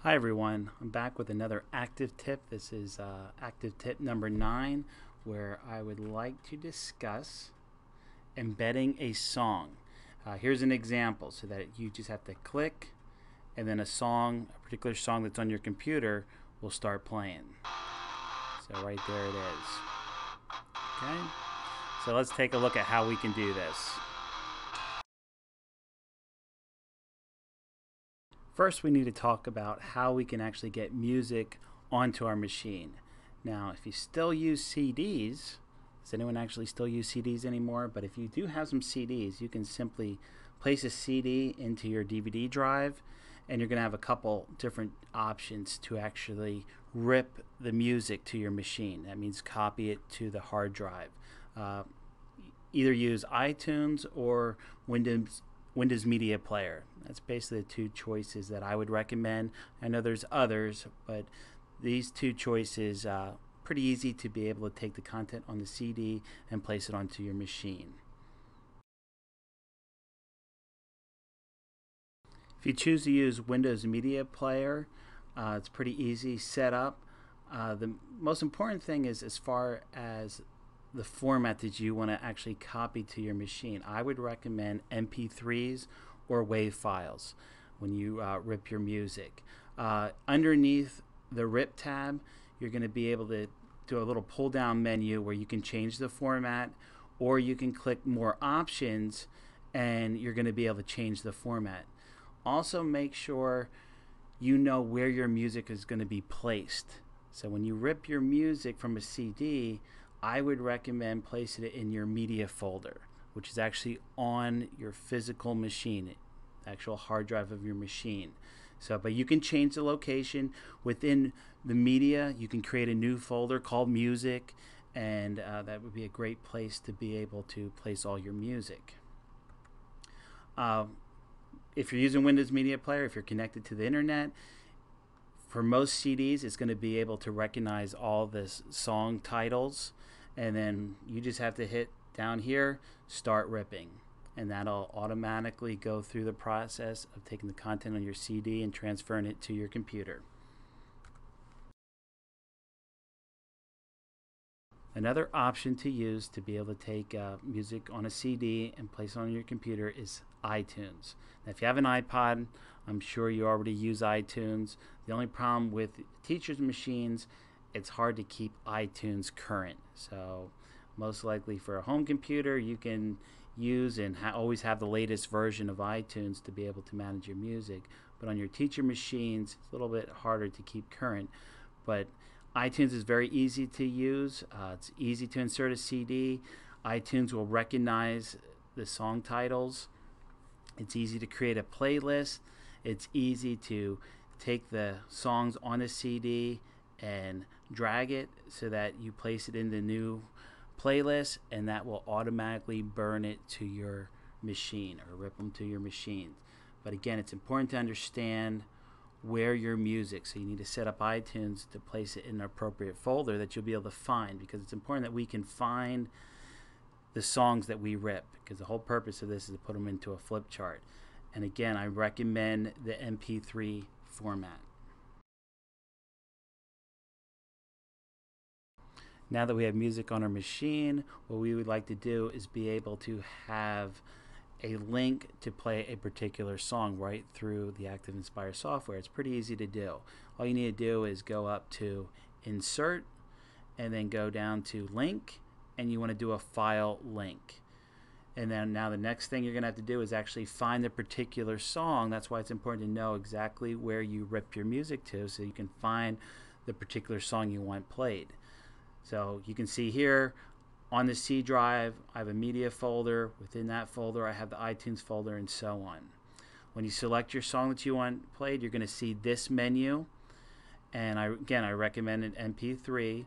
Hi everyone, I'm back with another active tip. This is active tip number 9, where I would like to discuss embedding a song. Here's an example so that you just have to click and then a particular song that's on your computer will start playing. So right there it is. Okay, so let's take a look at how we can do this. First, we need to talk about how we can actually get music onto our machine. Now, if you still use CDs, does anyone actually still use CDs anymore? But if you do have some CDs, you can simply place a CD into your DVD drive, and you're going to have a couple different options to actually rip the music to your machine. That means copy it to the hard drive. Either use iTunes or Windows Media Player. That's basically the two choices that I would recommend. I know there's others, but these two choices pretty easy to be able to take the content on the CD and place it onto your machine. If you choose to use Windows Media Player, it's pretty easy setup. The most important thing is as far as the format that you want to actually copy to your machine. I would recommend MP3s or WAV files when you rip your music. Underneath the rip tab, you're going to be able to do a little pull down menu where you can change the format, or you can click more options and you're going to be able to change the format. Also make sure you know where your music is going to be placed. So when you rip your music from a CD, I would recommend placing it in your media folder, which is actually on your physical machine, actual hard drive of your machine. So, but you can change the location within the media. You can create a new folder called music, and that would be a great place to be able to place all your music. If you're using Windows Media Player, if you're connected to the internet, for most CDs, it's going to be able to recognize all the song titles, and then you just have to hit down here, start ripping, and that'll automatically go through the process of taking the content on your CD and transferring it to your computer. Another option to use to be able to take music on a CD and place it on your computer is iTunes. Now, if you have an iPod, I'm sure you already use iTunes. The only problem with teachers' machines, it's hard to keep iTunes current. So most likely for a home computer, you can use and always have the latest version of iTunes to be able to manage your music. But on your teacher machines, it's a little bit harder to keep current. But iTunes is very easy to use. It's easy to insert a CD. iTunes will recognize the song titles. It's easy to create a playlist. It's easy to take the songs on a CD and drag it so that you place it in the new playlist, and that will automatically burn it to your machine or rip them to your machine. But again, it's important to understand where your music, so you need to set up iTunes to place it in an appropriate folder that you'll be able to find, because it's important that we can find the songs that we rip, because the whole purpose of this is to put them into a flip chart. And again, I recommend the MP3 format. Now that we have music on our machine, what we would like to do is be able to have a link to play a particular song right through the ActivInspire software. It's pretty easy to do. All you need to do is go up to Insert and then go down to Link, and you want to do a file link. And then now the next thing you're going to have to do is actually find the particular song. That's why it's important to know exactly where you rip your music to, so you can find the particular song you want played. So you can see here on the C drive, I have a media folder. Within that folder, I have the iTunes folder, and so on. When you select your song that you want played, you're going to see this menu. And I recommend an MP3.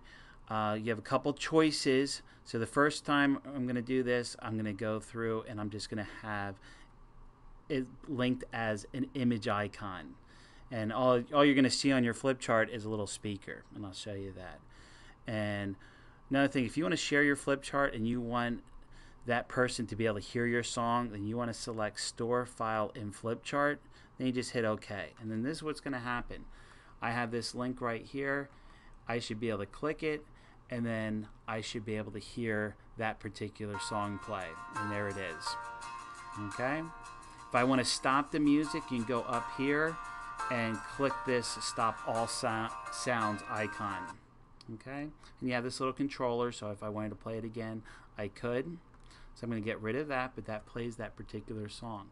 You have a couple choices. So the first time I'm going to do this, I'm going to go through and I'm just going to have it linked as an image icon. And all you're going to see on your flip chart is a little speaker, and I'll show you that. And another thing, if you want to share your flip chart and you want that person to be able to hear your song, then you want to select Store File in Flipchart. then you just hit OK. And then this is what's going to happen. I have this link right here. I should be able to click it, and then I should be able to hear that particular song play. And there it is. Okay? If I want to stop the music, you can go up here and click this Stop All Sounds icon. Okay? And you have this little controller, so if I wanted to play it again, I could. So I'm going to get rid of that, but that plays that particular song.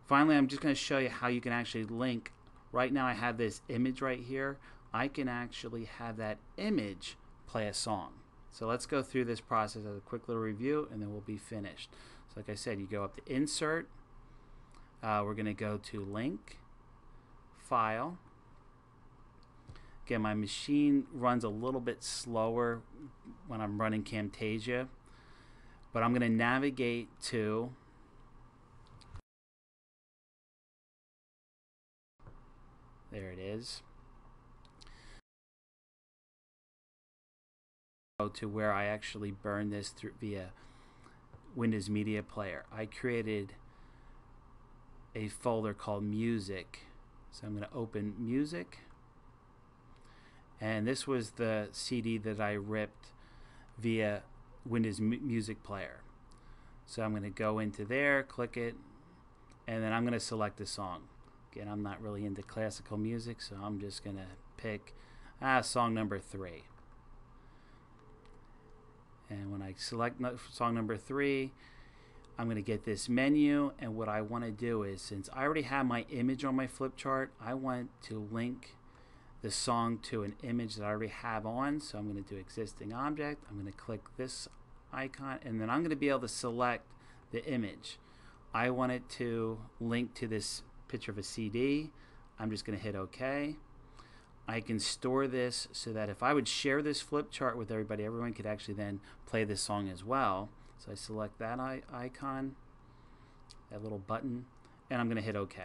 Finally, I'm just going to show you how you can actually link. Right now I have this image right here. I can actually have that image play a song. So let's go through this process as a quick little review, and then we'll be finished. So like I said, you go up to Insert. We're going to go to Link, File. Again, my machine runs a little bit slower when I'm running Camtasia, but I'm going to navigate to there it is. Go to where I actually burn this through via Windows Media Player. I created a folder called Music. So I'm going to open Music. And this was the CD that I ripped via Windows Music Player. So I'm going to go into there, click it, and then I'm going to select a song. Again, I'm not really into classical music, so I'm just going to pick song number 3. And when I select song number 3, I'm going to get this menu, and what I want to do is, since I already have my image on my flip chart, I want to link the song to an image that I already have on. So I'm going to do existing object. I'm going to click this icon, and then I'm going to be able to select the image. I want it to link to this picture of a CD. I'm just going to hit OK. I can store this so that if I would share this flip chart with everybody, everyone could actually then play this song as well. So I select that icon, that little button, and I'm going to hit OK.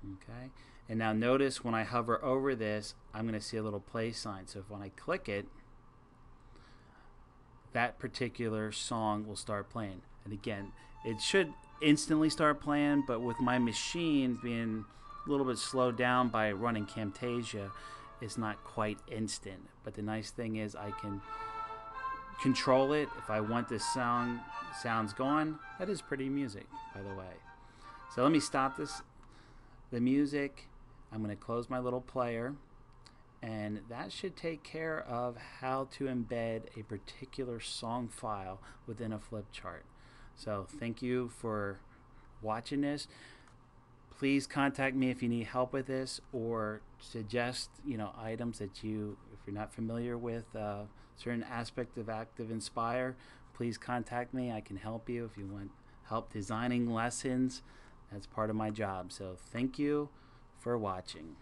Okay. And now notice when I hover over this, I'm going to see a little play sign. So if when I click it, that particular song will start playing. And again, it should instantly start playing, but with my machine being a little bit slowed down by running Camtasia, it's not quite instant. But the nice thing is I can control it. If I want this sounds gone, that is pretty music, by the way. So let me stop the music. I'm going to close my little player, and that should take care of how to embed a particular song file within a flip chart. So thank you for watching this. Please contact me if you need help with this, or suggest items that you, if you're not familiar with certain aspect of ActivInspire, please contact me. I can help you if you want help designing lessons. That's part of my job. So thank you for watching.